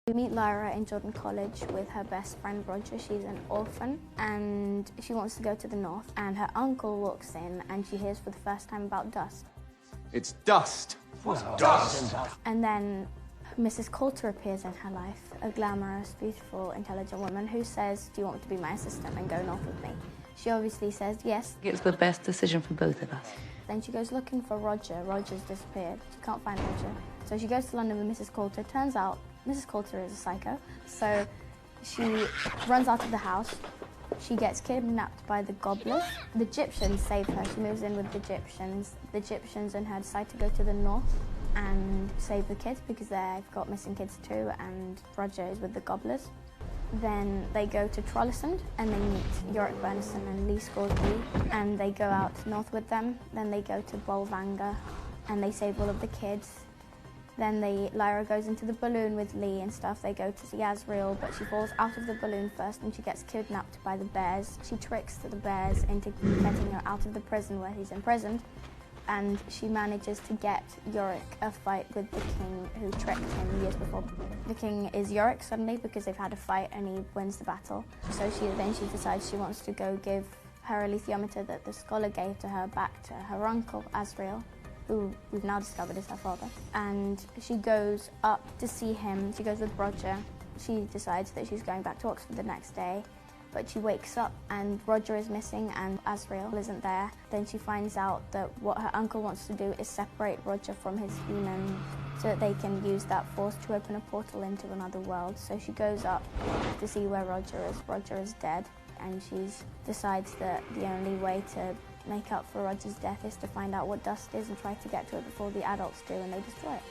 We meet Lyra in Jordan College with her best friend Roger. She's an orphan and she wants to go to the north, and her uncle walks in and she hears for the first time about dust. It's dust! What's dust? And then Mrs. Coulter appears in her life, a glamorous, beautiful, intelligent woman who says, "Do you want to be my assistant and go north with me?" She obviously says yes. It's the best decision for both of us. Then she goes looking for Roger. Roger's disappeared. She can't find Roger. So she goes to London with Mrs. Coulter. Turns out Mrs. Coulter is a psycho. So she runs out of the house. She gets kidnapped by the gobblers. The Egyptians save her. She moves in with the Egyptians. The Egyptians and her decide to go to the north and save the kids because they've got missing kids too, and Roger is with the gobblers. Then they go to Trollisund and they meet Yorick Bernison and Lee Scoresby, and they go out north with them. Then they go to Bolvangar and they save all of the kids. Then Lyra goes into the balloon with Lee and stuff. They go to Yazriel, but she falls out of the balloon first and she gets kidnapped by the bears. She tricks the bears into getting her out of the prison where he's imprisoned, and she manages to get Yorick a fight with the king who tricked him years before. The king is Yorick suddenly because they've had a fight and he wins the battle. So she decides she wants to go give her alethiometer that the scholar gave to her back to her uncle, Azrael, who we've now discovered is her father. And she goes up to see him. She goes with Roger. She decides that she's going back to Oxford the next day, but she wakes up and Roger is missing and Azrael isn't there. Then she finds out that what her uncle wants to do is separate Roger from his human so that they can use that force to open a portal into another world. So she goes up to see where Roger is. Roger is dead, and she decides that the only way to make up for Roger's death is to find out what dust is and try to get to it before the adults do, and they destroy it.